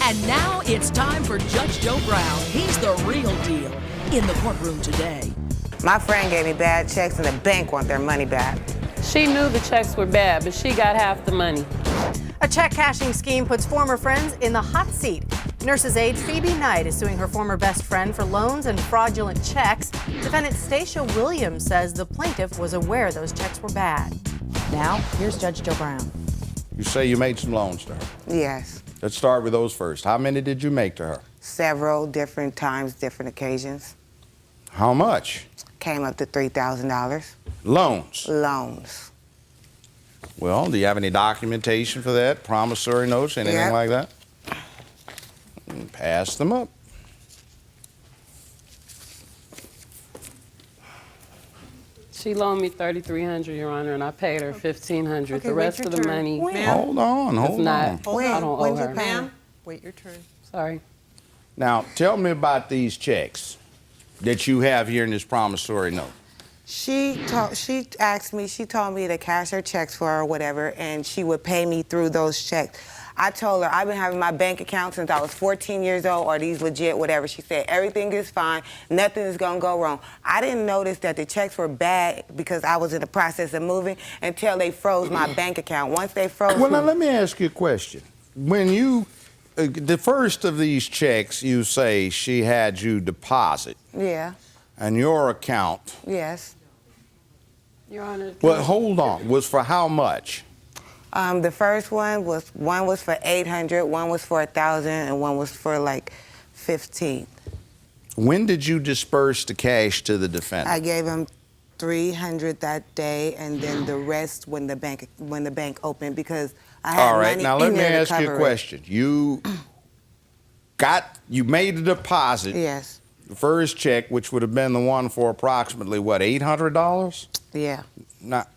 And now it's time for Judge Joe Brown. He's the real deal in the courtroom today. My friend gave me bad checks and the bank want their money back. She knew the checks were bad, but she got half the money. A check cashing scheme puts former friends in the hot seat. Nurse's aide Phoebe Knight is suing her former best friend for loans and fraudulent checks. Defendant Stacia Williams says the plaintiff was aware those checks were bad. Now, here's Judge Joe Brown. You say you made some loans to her. Yes. Let's start with those first. How many did you make to her? Several different times, different occasions. How much? Came up to $3,000. Loans. Loans. Well, do you have any documentation for that? Promissory notes, anything Yep. like that? Pass them up. She loaned me $3,300, Your Honor, and I paid her $1,500. Okay, The rest wait of your the turn. money Hold on, is hold not. on. I don't owe When's her. your payment? Wait your turn. Sorry. Now, tell me about these checks that you have here in this promissory note. She asked me, she told me to cash her checks for her or whatever, and she would pay me through those checks. I told her I've been having my bank account since I was 14 years old. Are these legit, whatever? She said everything is fine, nothing is gonna go wrong. I didn't notice that the checks were bad because I was in the process of moving until they froze my bank account. Once they froze Well, now let me ask you a question. When you, the first of these checks, you say she had you deposit, Yeah, and your account, yes. Your Honor. well, hold on, was for how much? The first one was for 800, one was for 1,000, and one was for like 15. When did you disperse the cash to the defendant? I gave him 300 that day, and then the rest when the bank opened because I had All right, money now let in me there to ask you cover a it. question. You made a deposit. Yes. The first check, which would have been the one for approximately, what, $800? Yeah. Now,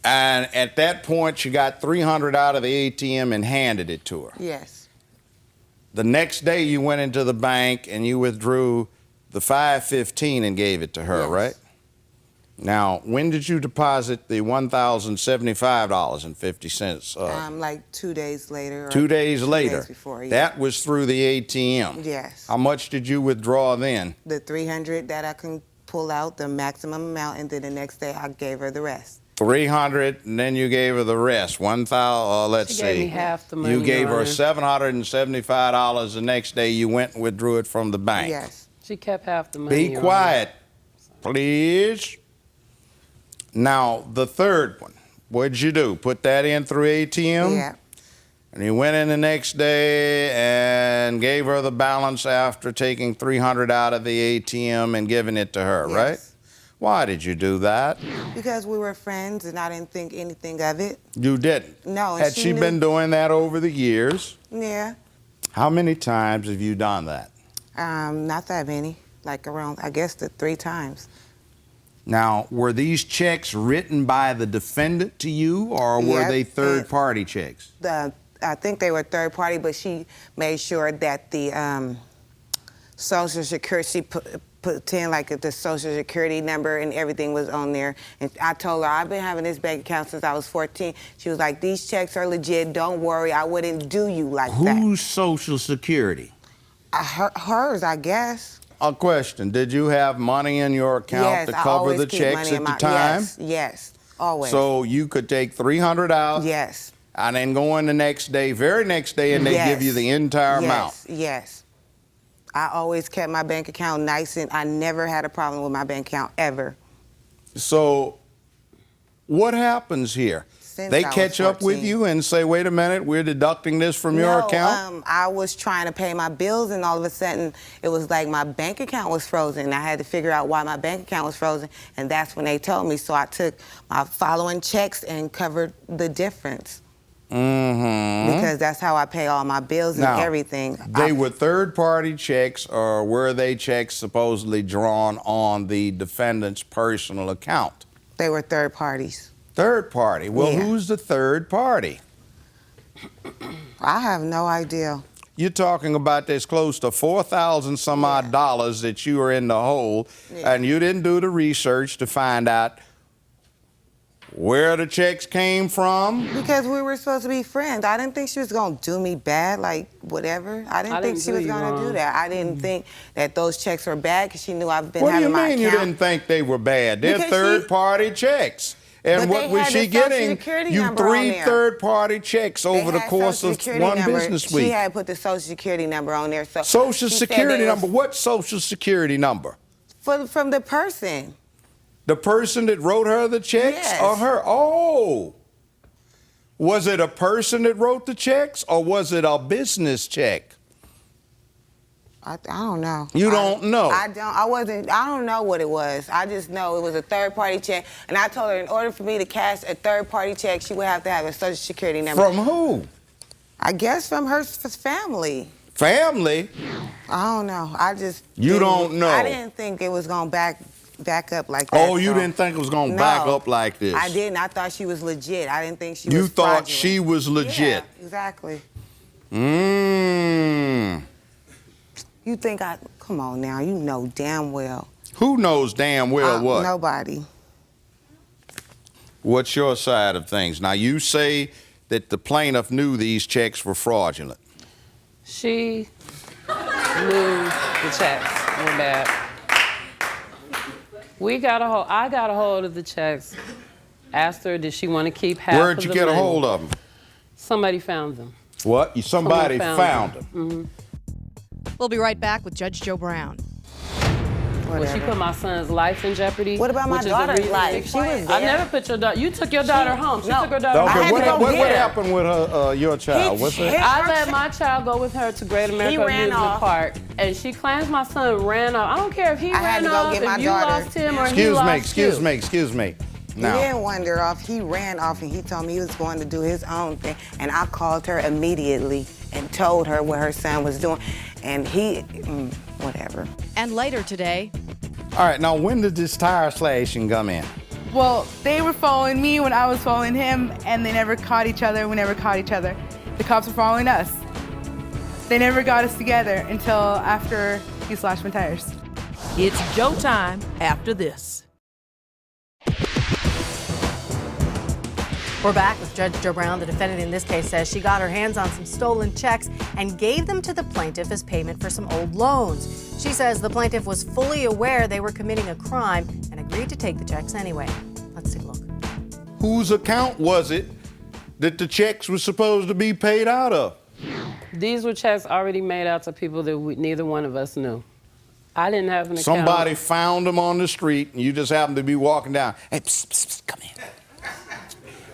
and at that point, you got 300 out of the ATM and handed it to her. Yes. The next day, you went into the bank and you withdrew the $515 and gave it to her, Yes. right? Now, when did you deposit the $1,075.50? Like 2 days later. Or 2 days 2 later. Days before, yeah. That was through the ATM. Yes. How much did you withdraw then? The 300 that I can pull out, the maximum amount, and then the next day I gave her the rest. 300, and then you gave her the rest. 1,000. Let's She see. gave me half the money, You gave Your her Honor. $775. The next day, you went and withdrew it from the bank. Yes. She kept half the money. Be Your quiet, please. Now, the third one. What'd you do? Put that in through ATM? Yeah. And you went in the next day and gave her the balance after taking 300 out of the ATM and giving it to her, Yes. right? Why did you do that? Because we were friends and I didn't think anything of it. You didn't. No, and Had she she knew- been doing that over the years? Yeah. How many times have you done that? Not that many. Like around, I guess, 3 times. Now, were these checks written by the defendant to you, or were Yep, they and- third-party checks? I think they were third party, but she made sure that the Social Security, she put in like the Social Security number and everything was on there. And I told her, I've been having this bank account since I was 14. She was like, these checks are legit. Don't worry, I wouldn't do you like that. Whose Social Security? Hers, I guess. A question. Did you have money in your account Yes, to I cover always the keep checks money at in the my, time? Yes, always. So you could take 300 out Yes. and then go in the next day, very next day, and they Yes. give you the entire amount. Yes. I always kept my bank account nice, and I never had a problem with my bank account, ever. So what happens here? Since They I was catch up with 14. you and say, wait a minute, we're deducting this from your No, account? I was trying to pay my bills, and all of a sudden, it was like my bank account was frozen. I had to figure out why my bank account was frozen, and that's when they told me. So I took my following checks and covered the difference. Mm-hmm. Because that's how I pay all my bills and Now, everything. They were third-party checks, or were they checks supposedly drawn on the defendant's personal account? They were third parties. Third party. Well, Yeah. who's the third party? I have no idea. You're talking about there's close to 4,000 some odd dollars that you are in the hole, Yeah. and you didn't do the research to find out Where the checks came from? Because we were supposed to be friends. I didn't think she was gonna do me bad, like whatever. I didn't think she was gonna do that. I didn't think that those checks were bad because she knew I've been having my account. What do you mean you didn't think they were bad? They're third-party checks. And what was she getting? You 3 third-party checks over the course of one business week. She had put the Social Security number on there. So Social Security number? What Social Security number? From the person. The person that wrote her the checks? Yes. Or her? Oh. Was it a person that wrote the checks or was it a business check? I don't know. You don't know? I don't know what it was. I just know it was a third-party check. And I told her in order for me to cash a third-party check, she would have to have a Social Security number. From who? I guess from her family. Family? I don't know. You don't know? I didn't think it was going to back up like that. Oh, you didn't think it was going to back up like this? I didn't. I thought she was legit. I didn't think she was You thought fraudulent. she was legit? Yeah, exactly. You think come on now, you know damn well. Who knows damn well what? Nobody. What's your side of things? Now, you say that the plaintiff knew these checks were fraudulent. She knew the checks were bad. I got a hold of the checks. Asked her, did she want to keep half of the money? Where'd you get a hold of them? Somebody found them. What? Somebody found them. Mm-hmm. We'll be right back with Judge Joe Brown. Well, she put my son's life in jeopardy. What about my daughter's life? She was there. I never put your daughter. You took your daughter home. She took her daughter home. Okay, what happened with her, your child? I let my child go with her to Great America Amusement Park, and she claims my son ran off. I don't care if he ran off, if you lost him, or he lost you. Excuse me. Now. He didn't wander off. He ran off, and he told me he was going to do his own thing. And I called her immediately and told her what her son was doing. And whatever. And later today. All right, now when did this tire slashing come in? Well, they were following me when I was following him, and they never caught each other. We never caught each other. The cops were following us. They never got us together until after he slashed my tires. It's Joe time after this. We're back with Judge Joe Brown. The defendant in this case says she got her hands on some stolen checks and gave them to the plaintiff as payment for some old loans. She says the plaintiff was fully aware they were committing a crime and agreed to take the checks anyway. Let's take a look. Whose account was it that the checks were supposed to be paid out of? These were checks already made out to people that neither one of us knew. I didn't have an account. Somebody found them on the street and you just happened to be walking down. Hey, psst, psst, psst, come in.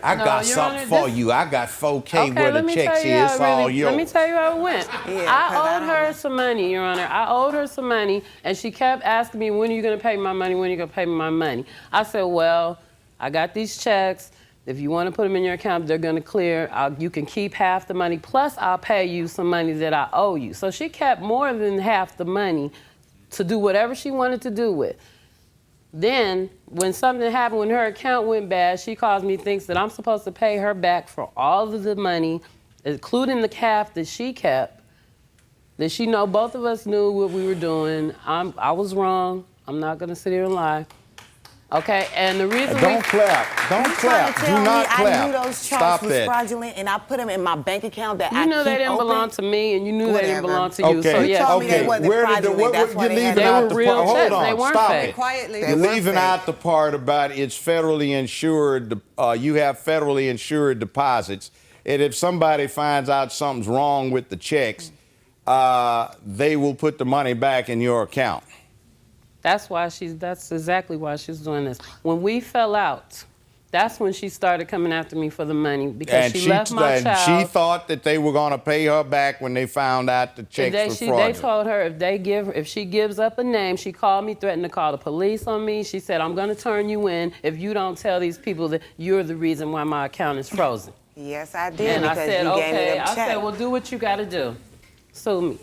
I got something for you. I got 4K where the checks is. All yours. Let me tell you how it went. I owed her some money, Your Honor. I owed her some money, and she kept asking me, when are you going to pay me my money? When are you going to pay me my money? I said, well, I got these checks. If you want to put them in your account, they're going to clear. You can keep half the money, plus I'll pay you some money that I owe you. So she kept more than half the money to do whatever she wanted to do with. Then, when something happened, when her account went bad, she calls me, thinks that I'm supposed to pay her back for all of the money, including the half that she kept, that she know both of us knew what we were doing. I was wrong. I'm not going to sit here and lie. Okay, and the reason Don't clap. Don't clap. Do not clap. I knew those checks was fraudulent, and I put them in my bank account that I keep open. You knew they didn't belong to me, and you knew they didn't belong to you. Okay. So, yes. You told me they wasn't fraudulent. That's why they had They were real checks. Hold They on. weren't Stop fake. it. Quietly. You're leaving out the part about it's federally insured. You have federally insured deposits, and if somebody finds out something's wrong with the checks, they will put the money back in your account. That's exactly why she's doing this. When we fell out, that's when she started coming after me for the money because she left my child. She thought that they were going to pay her back when they found out the checks were fraudulent. They told her if she gives up a name, she called me, threatened to call the police on me. She said, I'm going to turn you in if you don't tell these people that you're the reason why my account is frozen. Yes, I did. And I said, you gave me them checks. I said, well, do what you got to do. Sue me.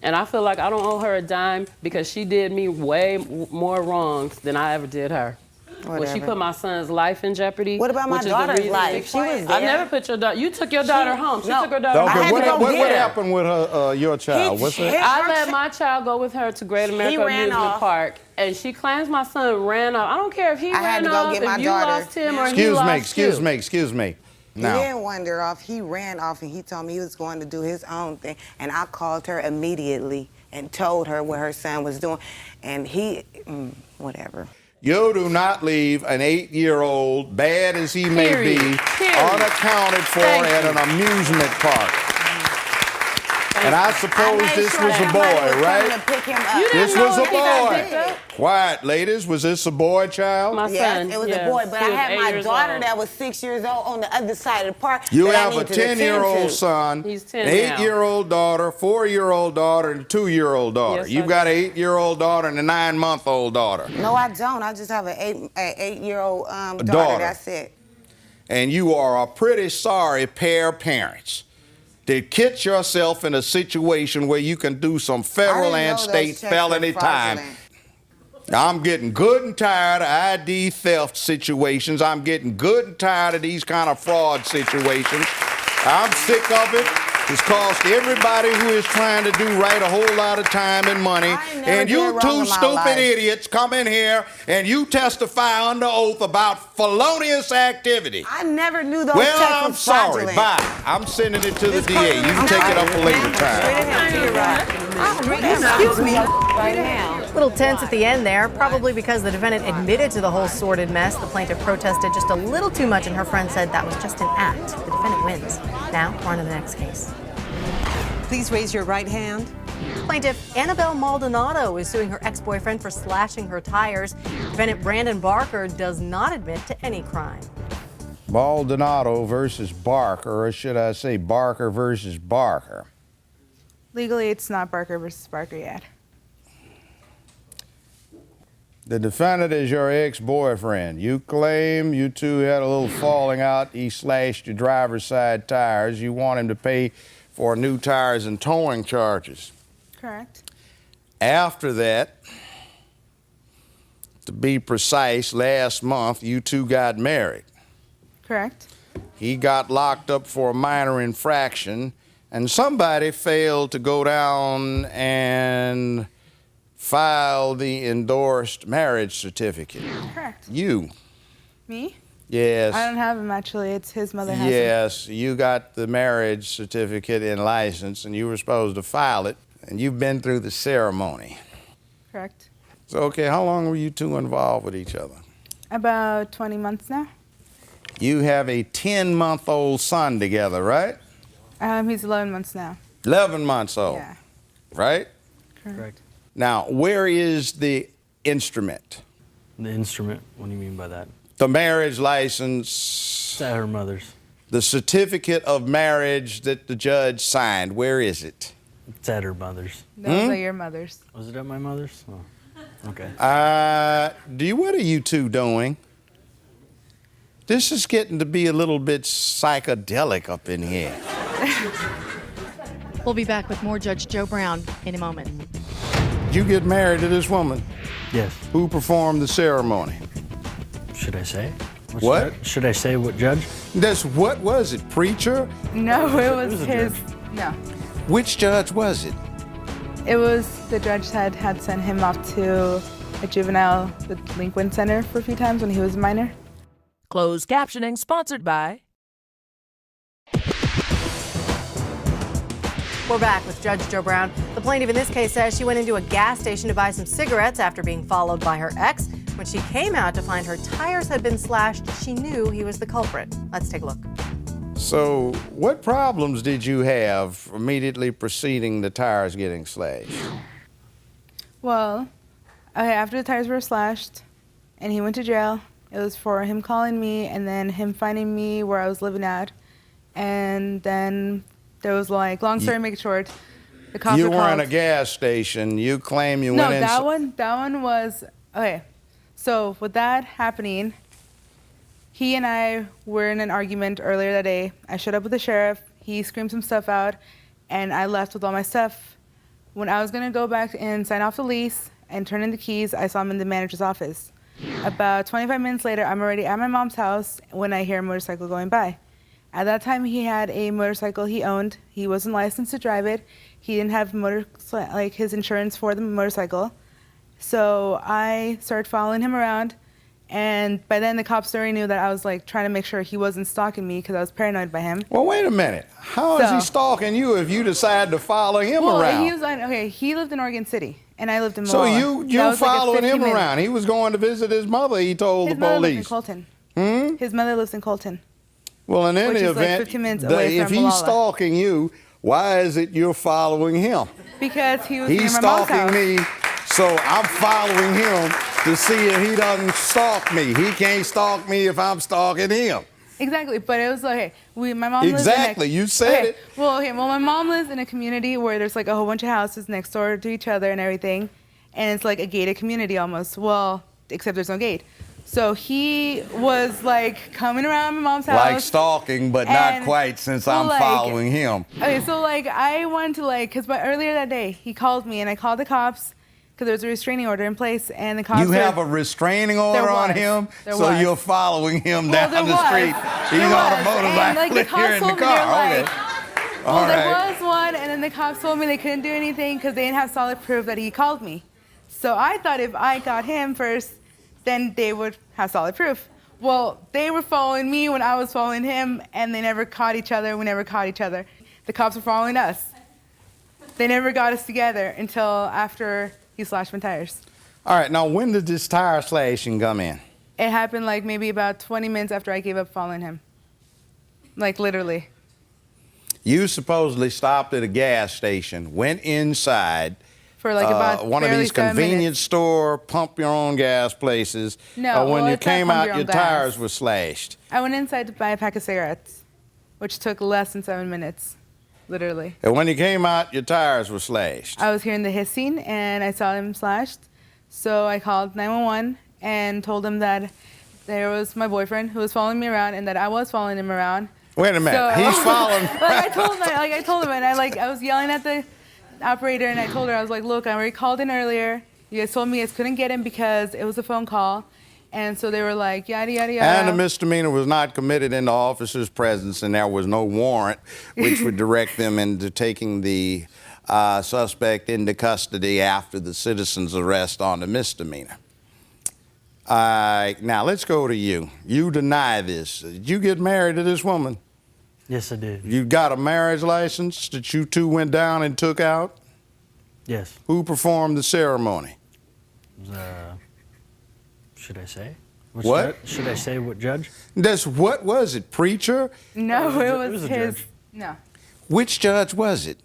And I feel like I don't owe her a dime because she did me way more wrongs than I ever did her. Whatever. Well, she put my son's life in jeopardy. What about my daughter's life? She was there. I never put your daughter. You took your daughter home. She took her daughter home. What happened with her, your child? I let my child go with her to Great America Amusement Park, and she claims my son ran off. I don't care if he I had ran to go off, get my if you daughter. lost him or he lost you. Excuse me. He Now, didn't wander off. He ran off, and he told me he was going to do his own thing. And I called her immediately and told her what her son was doing. And he, whatever. you do not leave an 8-year-old, bad as he may be, unaccounted for at an amusement park. And I suppose this was a boy, right? This was a boy. Quiet, ladies. Was this a boy, child? My son. Yes, it was a boy. But I had my daughter that was 6 years old on the other side of the park. You have a 10-year-old son, He's 10 an 8-year-old daughter, 4-year-old daughter, and a 2-year-old daughter. Yes, You've got an 8-year-old daughter and a 9-month-old daughter. No, I don't. I just have an 8-year-old daughter. That's it. And you are a pretty sorry pair of parents to get yourself in a situation where you can do some federal and state felony time. I'm getting good and tired of ID theft situations. I'm getting good and tired of these kind of fraud situations. I'm sick of it. It's cost everybody who is trying to do right a whole lot of time and money. And you two stupid idiots come in here and you testify under oath about felonious activity. I never knew those Well, checks I'm was sorry. fraudulent. Bye. I'm sending it to the DA. You can take it up a later time. Excuse me. Right now. Little tense at the end there, probably because the defendant admitted to the whole sordid mess. The plaintiff protested just a little too much, and her friend said that was just an act. The defendant wins. Now, on to the next case. Please raise your right hand. Plaintiff Annabelle Maldonado is suing her ex-boyfriend for slashing her tires. Defendant Brandon Barker does not admit to any crime. Maldonado versus Barker, or should I say Barker versus Barker? Legally, it's not Barker versus Barker yet. The defendant is your ex-boyfriend. You claim you two had a little falling out. He slashed your driver's side tires. You want him to pay for new tires and towing charges. Correct. After that, to be precise, last month you two got married. Correct. He got locked up for a minor infraction, and somebody failed to go down and file the endorsed marriage certificate. Correct. You. Me? Yes. I don't have him, actually. It's his mother has him. Yes, you got the marriage certificate and license, and you were supposed to file it, and you've been through the ceremony. Correct. So, okay, how long were you two involved with each other? About 20 months now. You have a 10-month-old son together, right? He's 11 months now. 11 months old. Yeah. Right? Correct. Now, where is the instrument? The instrument? What do you mean by that? The marriage license. It's at her mother's. The certificate of marriage that the judge signed, where is it? It's at her mother's. Those are your mother's. Was it at my mother's? Oh, okay. What are you two doing? This is getting to be a little bit psychedelic up in here. We'll be back with more Judge Joe Brown in a moment. Did you get married to this woman? Yes. Who performed the ceremony? Should I say? What? Should I say what judge? What was it, preacher? No, it was a his. judge. No. Which judge was it? It was the judge had sent him off to a juvenile delinquent center for a few times when he was a minor. Closed captioning sponsored by... We're back with Judge Joe Brown. The plaintiff in this case says she went into a gas station to buy some cigarettes after being followed by her ex. When she came out to find her tires had been slashed, she knew he was the culprit. Let's take a look. So, what problems did you have immediately preceding the tires getting slashed? Well, after the tires were slashed and he went to jail, it was for him calling me and then him finding me where I was living at. And then there was long story make it short, the cops You were were in called. a gas station. You claim you went in. No, that one was, okay. So with that happening, he and I were in an argument earlier that day. I showed up with the sheriff. He screamed some stuff out, and I left with all my stuff. When I was gonna go back and sign off the lease and turn in the keys, I saw him in the manager's office. About 25 minutes later, I'm already at my mom's house when I hear a motorcycle going by. At that time, he had a motorcycle he owned. He wasn't licensed to drive it. He didn't have his insurance for the motorcycle. So I started following him around, and by then the cops already knew that I was like trying to make sure he wasn't stalking me because I was paranoid by him. Well, wait a minute. How is he stalking you if you decide to follow him around? He lived in Oregon City, and I lived in So Moala. you're following him around. He was going to visit his mother, he told the police. His mother lives in Colton. His mother lives in Colton. Well, in any which is event, like 15 minutes away if from he's Moala. stalking you, why is it you're following him? Because he was He's near my mom's stalking house. me, so I'm following him to see if he doesn't stalk me. He can't stalk me if I'm stalking him. Exactly, but it was like, my mom lives Exactly, in a, you said it. Well, my mom lives in a community where there's like a whole bunch of houses next door to each other and everything, and it's like a gated community almost. Well, except there's no gate. So he was like coming around my mom's house. Like stalking, but not quite, since I'm following him. Okay, so like I wanted to because earlier that day he called me and I called the cops because there was a restraining order in place and the cops. You have a restraining order on him, so you're following him down the street. He's on a motorcycle here in the car. Well, there was one, and then the cops told me they couldn't do anything because they didn't have solid proof that he called me. So I thought if I got him first, then they would have solid proof. Well, they were following me when I was following him, and they never caught each other. We never caught each other. The cops were following us. They never got us together until after he slashed my tires. All right, now when did this tire slashing come in? It happened like maybe about 20 minutes after I gave up following him. Like literally. You supposedly stopped at a gas station, went inside, for like about one of these convenience store, pump your own gas places. No, when you came out, your gas. tires were slashed. I went inside to buy a pack of cigarettes, which took less than 7 minutes, literally. And when you came out, your tires were slashed. I was hearing the hissing, and I saw them slashed. So I called 911 and told them that there was my boyfriend who was following me around and that I was following him around. Wait a minute, So, he's following. I told him, and I was yelling at the operator, and I told her, I was like, look, I already called in earlier. You guys told me you guys couldn't get him because it was a phone call. And so they were like, yada, yada, yada. And the misdemeanor was not committed in the officer's presence, and there was no warrant which would direct them into taking the suspect into custody after the citizen's arrest on the misdemeanor. Now, let's go to you. You deny this. Did you get married to this woman? Yes, I did. You got a marriage license that you two went down and took out? Yes. Who performed the ceremony? Should I say? What? Should I say what judge? What was it, preacher? No, it was a his. judge. No. Which judge was it?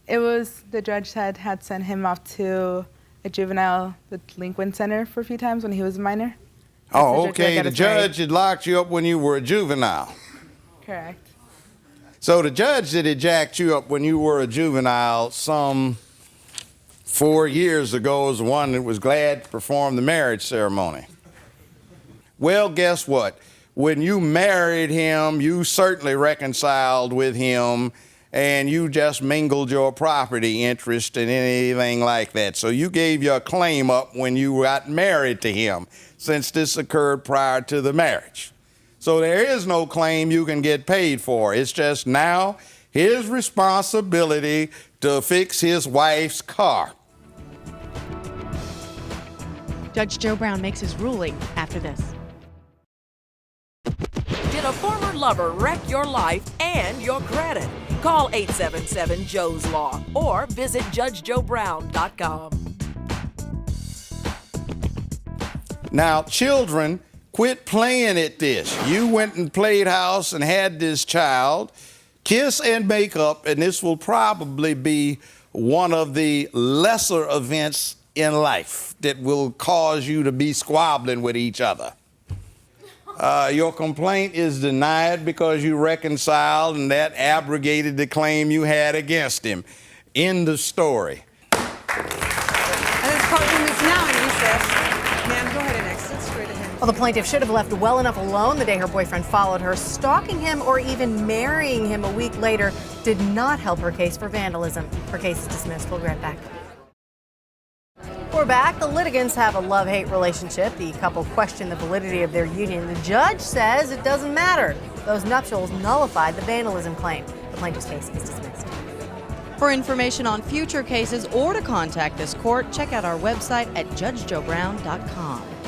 It was the judge had sent him off to a juvenile delinquent center for a few times when he was a minor. Oh, okay. The judge had locked you up when you were a juvenile. Correct. So the judge that had jacked you up when you were a juvenile some 4 years ago was the one that was glad to perform the marriage ceremony. Well, guess what? When you married him, you certainly reconciled with him, and you just mingled your property interest and anything like that. So you gave your claim up when you got married to him, since this occurred prior to the marriage. So there is no claim you can get paid for. It's just now his responsibility to fix his wife's car. Judge Joe Brown makes his ruling after this. Did a former lover wreck your life and your credit? Call 877-JOE'S-LAW or visit JudgeJoeBrown.com. Now, children, quit playing at this. You went and played house and had this child. Kiss and make up, and this will probably be one of the lesser events in life that will cause you to be squabbling with each other. Your complaint is denied because you reconciled, and that abrogated the claim you had against him. End of story. And this courtroom is now in recess. Ma'am, go ahead and exit straight ahead. Well, the plaintiff should have left well enough alone the day her boyfriend followed her. Stalking him or even marrying him a week later did not help her case for vandalism. Her case is dismissed. We'll be right back. We're back. The litigants have a love-hate relationship. The couple questioned the validity of their union. The judge says it doesn't matter. Those nuptials nullified the vandalism claim. The plaintiff's case is dismissed. For information on future cases or to contact this court, check out our website at judgejoebrown.com.